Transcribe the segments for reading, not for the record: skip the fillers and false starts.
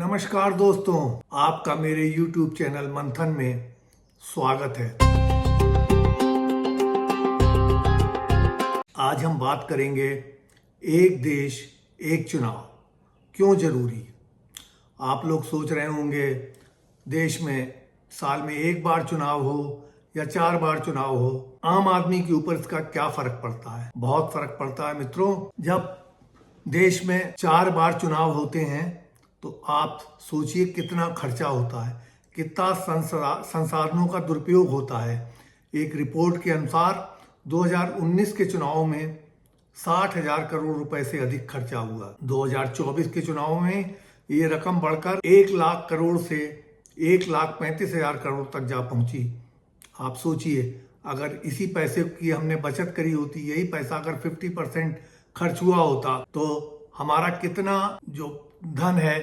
नमस्कार दोस्तों, आपका मेरे YouTube चैनल मंथन में स्वागत है। आज हम बात करेंगे एक देश एक चुनाव क्यों जरूरी। आप लोग सोच रहे होंगे देश में साल में एक बार चुनाव हो या 4 बार चुनाव हो, आम आदमी के ऊपर इसका क्या फर्क पड़ता है। बहुत फर्क पड़ता है मित्रों। जब देश में 4 बार चुनाव होते हैं तो आप सोचिए कितना खर्चा होता है, कितना संसाधनों का दुरुपयोग होता है। एक रिपोर्ट के अनुसार 2019 के चुनाव में 60,000 करोड़ रुपए से अधिक खर्चा हुआ। 2024 के चुनाव में ये रकम बढ़कर 1 लाख करोड़ से 1,35,000 करोड़ तक जा पहुंची। आप सोचिए, अगर इसी पैसे की हमने बचत करी होती, यही पैसा अगर 50% खर्च हुआ होता तो हमारा कितना जो धन है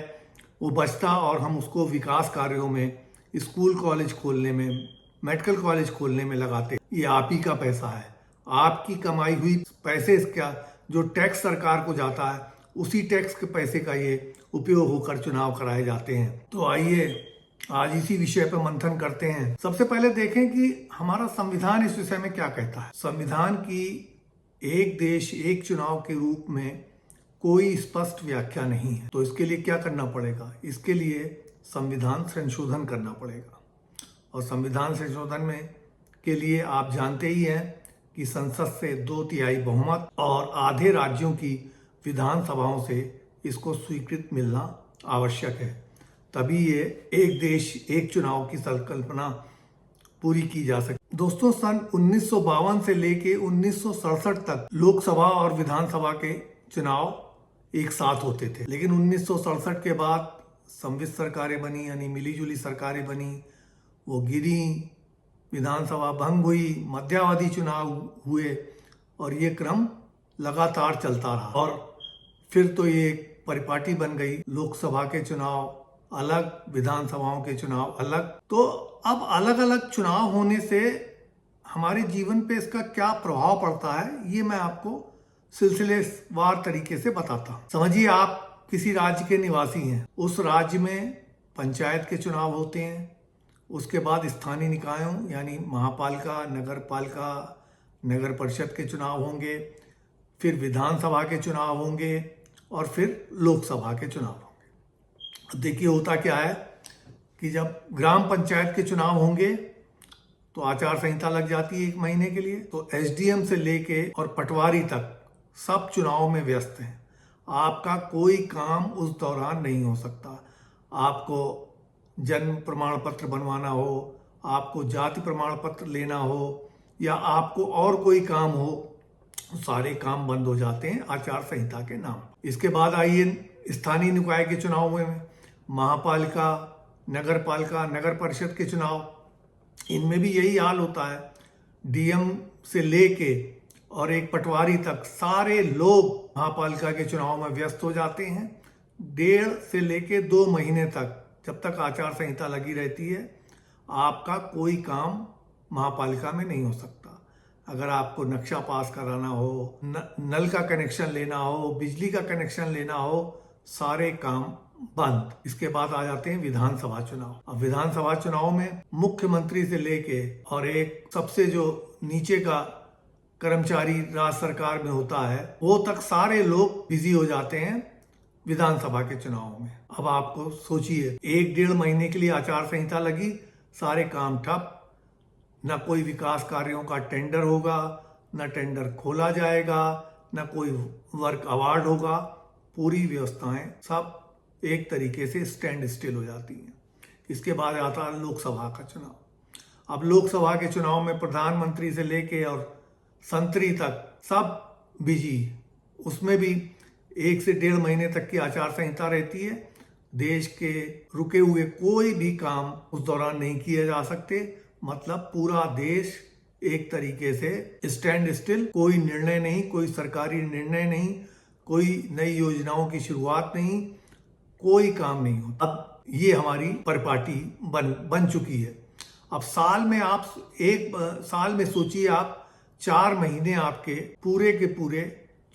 वो बचता और हम उसको विकास कार्यों में, स्कूल कॉलेज खोलने में, मेडिकल कॉलेज खोलने में लगाते। ये आप ही का पैसा है, आपकी कमाई हुई पैसे का जो टैक्स सरकार को जाता है, उसी टैक्स के पैसे का ये उपयोग होकर चुनाव कराए जाते हैं। तो आइए आज इसी विषय पर मंथन करते हैं। सबसे पहले देखें कि हमारा संविधान इस विषय में क्या कहता है। संविधान की एक देश एक चुनाव के रूप में कोई स्पष्ट व्याख्या नहीं है। तो इसके लिए क्या करना पड़ेगा? इसके लिए संविधान संशोधन करना पड़ेगा। और संविधान संशोधन में के लिए आप जानते ही हैं कि संसद से 2/3 बहुमत और आधे राज्यों की विधानसभाओं से इसको स्वीकृत मिलना आवश्यक है। तभी ये एक देश एक चुनाव की संकल्पना पूरी की जा सके। दोस्तों, सन 1952 से लेके 1967 तक लोकसभा और विधानसभा के चुनाव एक साथ होते थे, लेकिन 1967 के बाद संवित सरकारें बनी, यानी मिलीजुली सरकारें बनी, वो गिरी, विधानसभा भंग हुई, मध्यावधि चुनाव हुए और ये क्रम लगातार चलता रहा। और फिर तो ये एक परिपाटी बन गई, लोकसभा के चुनाव अलग, विधानसभाओं के चुनाव अलग। तो अब अलग अलग चुनाव होने से हमारे जीवन पे इसका क्या प्रभाव पड़ता है, ये मैं आपको सिलसिलेवार तरीके से बताता हूं। समझिए, आप किसी राज्य के निवासी हैं। उस राज्य में पंचायत के चुनाव होते हैं, उसके बाद स्थानीय निकायों यानी महापालिका, नगर पालिका, नगर परिषद के चुनाव होंगे, फिर विधानसभा के चुनाव होंगे और फिर लोकसभा के चुनाव होंगे। देखिए, होता क्या है कि जब ग्राम पंचायत के चुनाव होंगे तो आचार संहिता लग जाती है 1 महीने के लिए। तो एसडीएम से लेके और पटवारी तक सब चुनाव में व्यस्त हैं। आपका कोई काम उस दौरान नहीं हो सकता। आपको जन्म प्रमाण पत्र बनवाना हो, आपको जाति प्रमाण पत्र लेना हो, या आपको और कोई काम हो, सारे काम बंद हो जाते हैं आचार संहिता के नाम। इसके बाद आइए स्थानीय निकाय के चुनाव में, महापालिका, नगर पालिका, नगर परिषद के चुनाव, इनमें भी यही हाल होता है। डीएम से लेके और एक पटवारी तक सारे लोग महापालिका के चुनाव में व्यस्त हो जाते हैं। 1.5 से लेके 2 महीने तक, जब तक आचार संहिता लगी रहती है, आपका कोई काम महापालिका में नहीं हो सकता। अगर आपको नक्शा पास कराना हो, नल का कनेक्शन लेना हो, बिजली का कनेक्शन लेना हो, सारे काम बंद। इसके बाद आ जाते हैं विधानसभा चुनाव। अब विधानसभा चुनाव में मुख्यमंत्री से लेके और एक सबसे जो नीचे का कर्मचारी राज्य सरकार में होता है, वो तक सारे लोग बिजी हो जाते हैं विधानसभा के चुनाव में। अब आपको सोचिए, 1-1.5 महीने के लिए आचार संहिता लगी, सारे काम ठप, न कोई विकास कार्यों का टेंडर होगा, न टेंडर खोला जाएगा, न कोई वर्क अवार्ड होगा। पूरी व्यवस्थाएं सब एक तरीके से स्टैंड स्टिल हो जाती हैं। इसके बाद आता है लोकसभा का चुनाव। अब लोकसभा के चुनाव में प्रधानमंत्री से लेके और संतरी तक सब बिजी। उसमें भी 1 से 1.5 महीने तक की आचार संहिता रहती है। देश के रुके हुए कोई भी काम उस दौरान नहीं किए जा सकते। मतलब पूरा देश एक तरीके से स्टैंड स्टिल, कोई निर्णय नहीं, कोई सरकारी निर्णय नहीं, कोई नई योजनाओं की शुरुआत नहीं, कोई काम नहीं होता। अब ये हमारी परिपाटी बन चुकी है। अब साल में सोचिए, आप 4 महीने आपके पूरे के पूरे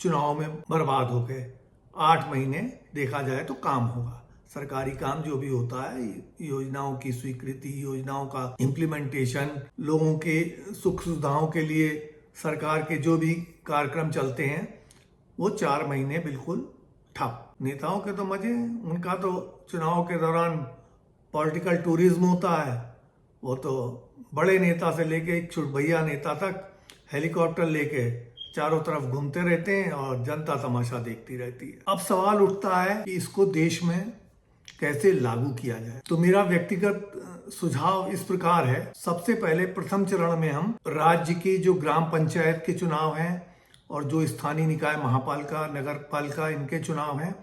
चुनाव में बर्बाद हो गए। 8 महीने देखा जाए तो काम होगा। सरकारी काम जो भी होता है, योजनाओं की स्वीकृति, योजनाओं का इम्प्लीमेंटेशन, लोगों के सुख सुविधाओं के लिए सरकार के जो भी कार्यक्रम चलते हैं, वो 4 महीने बिल्कुल ठप। नेताओं के तो मजे, उनका तो चुनाव के दौरान पॉलिटिकल टूरिज्म होता है। वो तो बड़े नेता से लेके एक छुटभैया नेता तक हेलीकॉप्टर लेके चारों तरफ घूमते रहते हैं और जनता तमाशा देखती रहती है। अब सवाल उठता है कि इसको देश में कैसे लागू किया जाए। तो मेरा व्यक्तिगत सुझाव इस प्रकार है। सबसे पहले प्रथम चरण में हम राज्य की जो ग्राम पंचायत के चुनाव हैं और जो स्थानीय निकाय महापालिका, नगर पालिका, इनके चुनाव हैं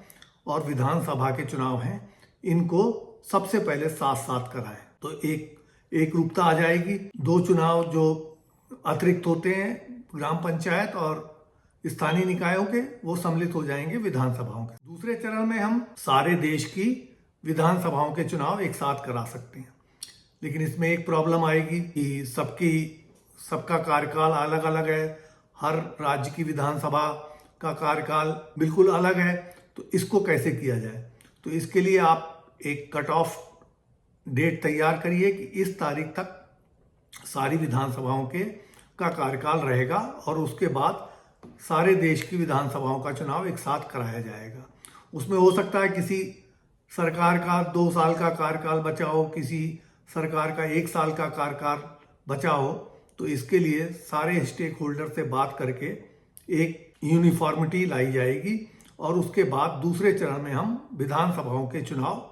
और विधानसभा के चुनाव हैं, इनको सबसे पहले साथ साथ कराएं तो एक रूपता आ जाएगी। 2 चुनाव जो अतिरिक्त होते हैं ग्राम पंचायत और स्थानीय निकायों के, वो सम्मिलित हो जाएंगे विधानसभाओं के। दूसरे चरण में हम सारे देश की विधानसभाओं के चुनाव एक साथ करा सकते हैं, लेकिन इसमें एक प्रॉब्लम आएगी कि सबका कार्यकाल अलग अलग है। हर राज्य की विधानसभा का कार्यकाल बिल्कुल अलग है, तो इसको कैसे किया जाए। तो इसके लिए आप एक कट ऑफ डेट तैयार करिए कि इस तारीख तक सारी विधानसभाओं का कार्यकाल रहेगा और उसके बाद सारे देश की विधानसभाओं का चुनाव एक साथ कराया जाएगा। उसमें हो सकता है किसी सरकार का 2 साल का कार्यकाल बचा हो, किसी सरकार का 1 साल का कार्यकाल बचा हो। तो इसके लिए सारे स्टेक होल्डर से बात करके एक यूनिफॉर्मिटी लाई जाएगी और उसके बाद दूसरे चरण में हम विधानसभाओं के चुनाव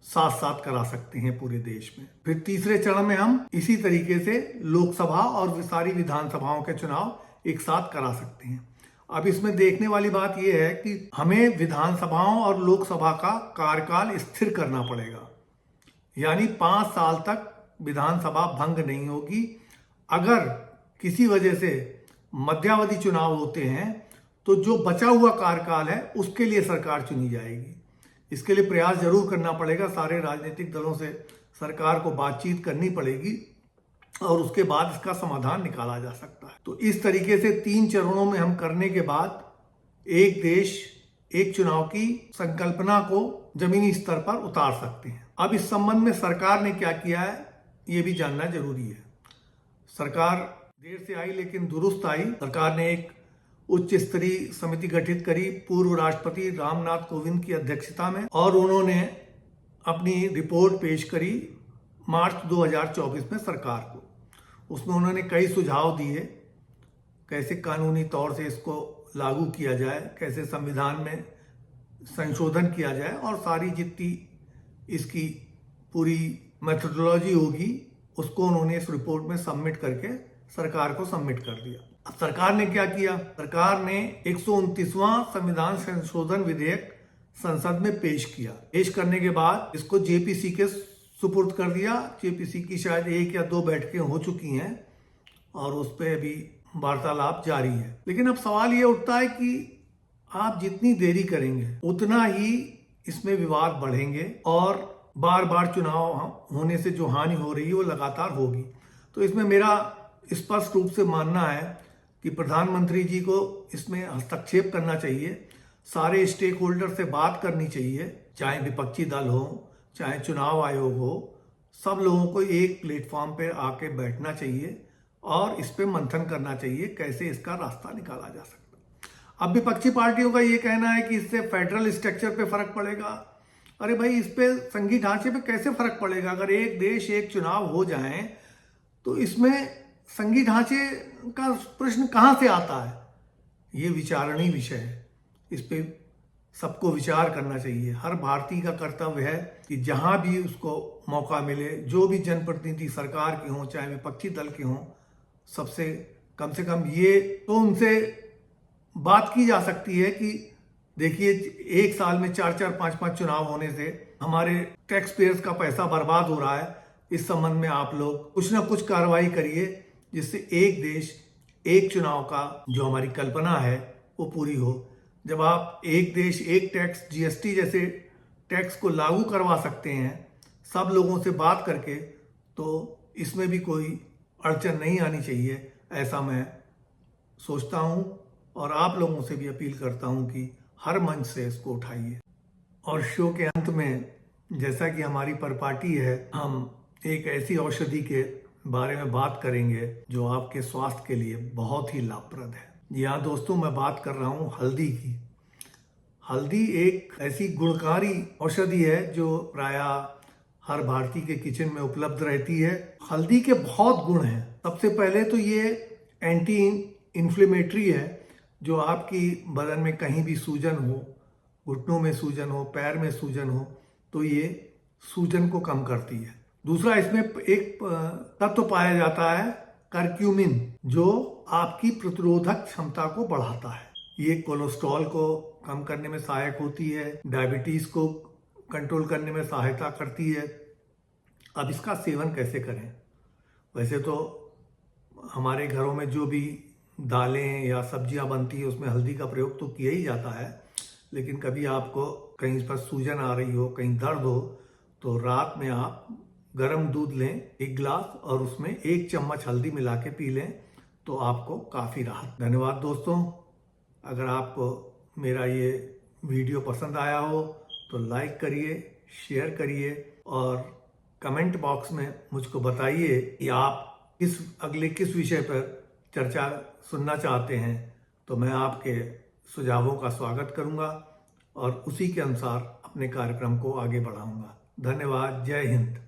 साथ साथ करा सकते हैं पूरे देश में। फिर तीसरे चरण में हम इसी तरीके से लोकसभा और सारी विधानसभाओं के चुनाव एक साथ करा सकते हैं। अब इसमें देखने वाली बात यह है कि हमें विधानसभाओं और लोकसभा का कार्यकाल स्थिर करना पड़ेगा, यानी 5 साल तक विधानसभा भंग नहीं होगी। अगर किसी वजह से मध्यावधि चुनाव होते हैं तो जो बचा हुआ कार्यकाल है उसके लिए सरकार चुनी जाएगी। इसके लिए प्रयास जरूर करना पड़ेगा, सारे राजनीतिक दलों से सरकार को बातचीत करनी पड़ेगी और उसके बाद इसका समाधान निकाला जा सकता है। तो इस तरीके से 3 चरणों में हम करने के बाद एक देश एक चुनाव की संकल्पना को जमीनी स्तर पर उतार सकते हैं। अब इस संबंध में सरकार ने क्या किया है ये भी जानना जरूरी है। सरकार देर से आई लेकिन दुरुस्त आई। सरकार ने एक उच्च स्तरीय समिति गठित करी पूर्व राष्ट्रपति रामनाथ कोविंद की अध्यक्षता में और उन्होंने अपनी रिपोर्ट पेश करी मार्च 2024 में सरकार को। उसमें उन्होंने कई सुझाव दिए कैसे कानूनी तौर से इसको लागू किया जाए, कैसे संविधान में संशोधन किया जाए और सारी जितनी इसकी पूरी मेथोडोलॉजी होगी उसको उन्होंने इस रिपोर्ट में सबमिट करके सरकार को सबमिट कर दिया। अब सरकार ने क्या किया, सरकार ने 129वां संविधान संशोधन विधेयक संसद में पेश किया। पेश करने के बाद इसको जेपीसी के सुपुर्द कर दिया। जेपीसी की शायद 1 या 2 बैठकें हो चुकी हैं और उस पर अभी वार्तालाप जारी है। लेकिन अब सवाल ये उठता है कि आप जितनी देरी करेंगे उतना ही इसमें विवाद बढ़ेंगे और बार बार चुनाव होने से जो हानि हो रही है वो लगातार होगी। तो इसमें मेरा स्पष्ट रूप से मानना है कि प्रधानमंत्री जी को इसमें हस्तक्षेप करना चाहिए, सारे स्टेक होल्डर से बात करनी चाहिए, चाहे विपक्षी दल हो चाहे चुनाव आयोग हो, सब लोगों को एक प्लेटफॉर्म पे आके बैठना चाहिए और इस पे मंथन करना चाहिए कैसे इसका रास्ता निकाला जा सकता है। अब विपक्षी पार्टियों का ये कहना है कि इससे फेडरल स्ट्रक्चर पे फर्क पड़ेगा। अरे भाई, इस पे संघीय ढांचे पे कैसे फर्क पड़ेगा? अगर एक देश एक चुनाव हो जाए तो इसमें संघीय ढांचे का प्रश्न कहां से आता है? ये विचारणीय विषय है, इस पे सबको विचार करना चाहिए। हर भारतीय का कर्तव्य है कि जहां भी उसको मौका मिले, जो भी जनप्रतिनिधि सरकार के हों चाहे विपक्षी दल के हों, सबसे कम से कम ये तो उनसे बात की जा सकती है कि देखिए, एक साल में 4-4, 5-5 चुनाव होने से हमारे टैक्स पेयर्स का पैसा बर्बाद हो रहा है। इस संबंध में आप लोग कुछ ना कुछ कार्रवाई करिए जिससे एक देश एक चुनाव का जो हमारी कल्पना है वो पूरी हो। जब आप एक देश एक टैक्स, जीएसटी जैसे टैक्स को लागू करवा सकते हैं सब लोगों से बात करके, तो इसमें भी कोई अड़चन नहीं आनी चाहिए, ऐसा मैं सोचता हूं और आप लोगों से भी अपील करता हूं कि हर मंच से इसको उठाइए। और शो के अंत में जैसा कि हमारी परिपाटी है, हम एक ऐसी औषधि के बारे में बात करेंगे जो आपके स्वास्थ्य के लिए बहुत ही लाभप्रद है। जी हाँ दोस्तों, मैं बात कर रहा हूँ हल्दी की। हल्दी एक ऐसी गुणकारी औषधि है जो प्रायः हर भारतीय के किचन में उपलब्ध रहती है। हल्दी के बहुत गुण हैं। सबसे पहले तो ये एंटी इन्फ्लेमेटरी है, जो आपकी बदन में कहीं भी सूजन हो, घुटनों में सूजन हो, पैर में सूजन हो, तो ये सूजन को कम करती है। दूसरा, इसमें एक तत्व पाया जाता है करक्यूमिन, जो आपकी प्रतिरोधक क्षमता को बढ़ाता है। ये कोलेस्ट्रॉल को कम करने में सहायक होती है, डायबिटीज को कंट्रोल करने में सहायता करती है। अब इसका सेवन कैसे करें? वैसे तो हमारे घरों में जो भी दालें या सब्जियां बनती है उसमें हल्दी का प्रयोग तो किया ही जाता है, लेकिन कभी आपको कहीं पर सूजन आ रही हो, कहीं दर्द हो, तो रात में आप गर्म दूध लें 1 गिलास और उसमें 1 चम्मच हल्दी मिला के पी लें, तो आपको काफ़ी राहत। धन्यवाद दोस्तों। अगर आपको मेरा ये वीडियो पसंद आया हो तो लाइक करिए, शेयर करिए और कमेंट बॉक्स में मुझको बताइए कि आप किस विषय पर चर्चा सुनना चाहते हैं। तो मैं आपके सुझावों का स्वागत करूंगा और उसी के अनुसार अपने कार्यक्रम को आगे बढ़ाऊंगा। धन्यवाद। जय हिंद।